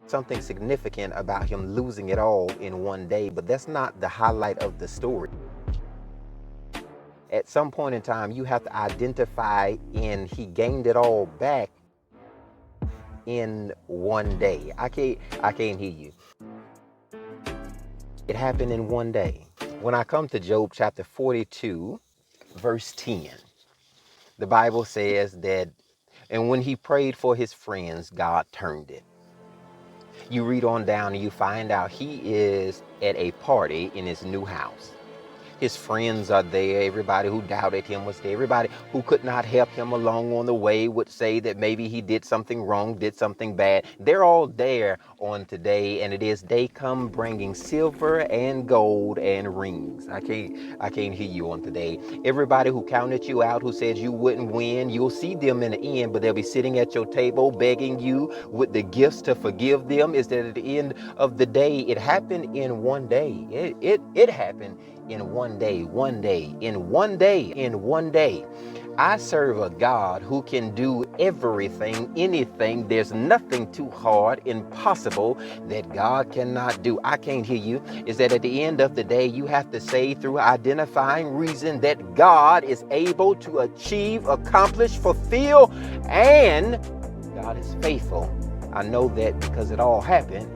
something significant about him losing it all in one day, but that's not the highlight of the story. At some point in time, you have to identify in he gained it all back in one day. I can't hear you. It happened in one day. When I come to Job chapter 42, verse 10, the Bible says that, and when he prayed for his friends, God turned it. You read on down and you find out he is at a party in his new house. His friends are there. Everybody who doubted him was there. Everybody who could not help him along on the way would say that maybe he did something wrong, did something bad. They're all there on today, and it is they come bringing silver and gold and rings. I can't hear you on today. Everybody who counted you out, who said you wouldn't win, you'll see them in the end, but they'll be sitting at your table begging you with the gifts to forgive them. Is that at the end of the day, it happened in one day. It happened in one day, in one day. I serve a God who can do everything, anything. There's nothing too hard, impossible that God cannot do. I can't hear you. Is that at the end of the day, you have to say through identifying reason that God is able to achieve, accomplish, fulfill, and God is faithful. I know that because it all happened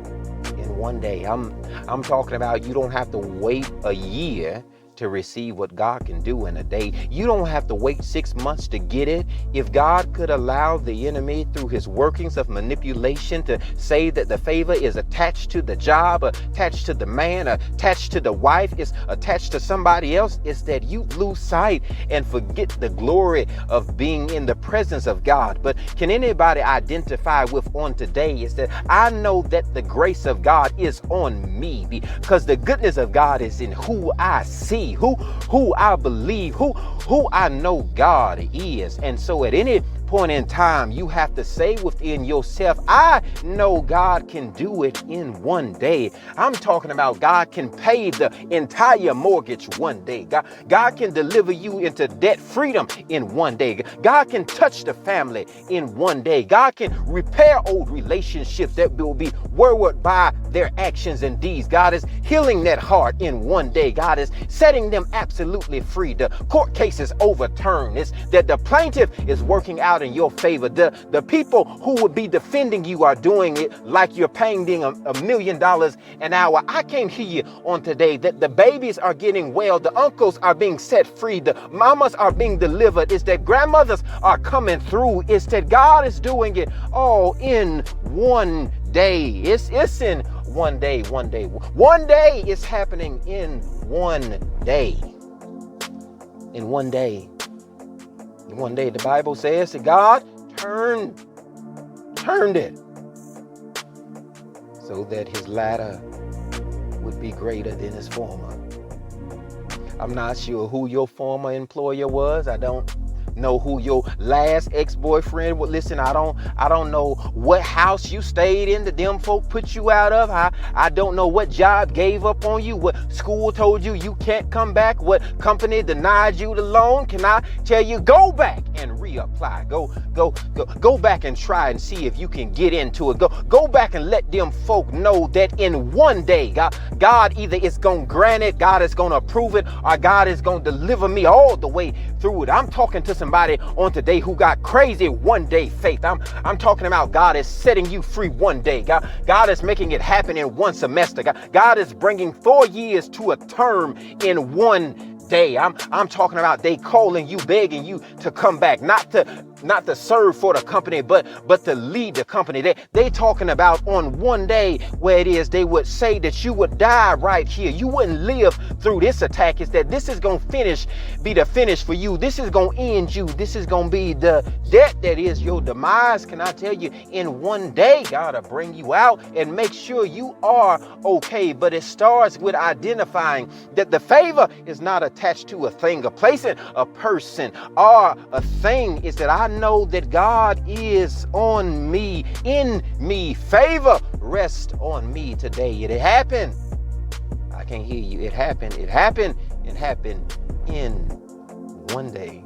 in one day. I'm talking about you don't have to wait a year to receive what God can do in a day. You don't have to wait 6 months to get it. If God could allow the enemy through his workings of manipulation to say that the favor is attached to the job, attached to the man, attached to the wife, is attached to somebody else, it's that you lose sight and forget the glory of being in the presence of God. But can anybody identify with on today is that I know that the grace of God is on me because the goodness of God is in who I see, who I believe, who I know God is. And so at any point in time, you have to say within yourself, I know God can do it in one day. I'm talking about God can pay the entire mortgage one day. God can deliver you into debt freedom in one day. God can touch the family in one day. God can repair old relationships that will be wayward by their actions and deeds. God is healing that heart in one day. God is setting them absolutely free. The court case is overturned. It's that the plaintiff is working out in your favor. The people who would be defending you are doing it like you're paying them $1 million an hour. I can't hear you on today that the babies are getting well. The uncles are being set free. The mamas are being delivered. It's that grandmothers are coming through. It's that God is doing it all in one day. It's in one day. One day is happening in one day. In one day. In one day, the Bible says that God turned it so that his latter would be greater than his former. I'm not sure who your former employer was. I don't know who your last ex-boyfriend was. Listen, I don't know what house you stayed in that them folk put you out of. I don't know what job gave up on you, what school told you you can't come back, what company denied you the loan. Can I tell you, go back and reapply. Go back and try and see if you can get into it. Go back and let them folk know that in one day, God either is going to grant it, God is going to approve it, or God is going to deliver me all the way through it. I'm talking to somebody on today who got crazy one day faith. I'm talking about God is setting you free one day. God is making it happen in one semester. God is bringing 4 years to a term in one day. I'm talking about they calling you, begging you to come back, not to serve for the company, but to lead the company. They talking about on one day where it is they would say that you would die right here. You wouldn't live through this attack. Is that this is going to be the finish for you. This is going to end you. This is going to be the death that is your demise. Can I tell you, in one day, God will bring you out and make sure you are okay. But it starts with identifying that the favor is not attached to a thing, a place, a person, or a thing. Is that I know that God is on me, in me. Favor rest on me today. It happened. I can't hear you. It happened in one day.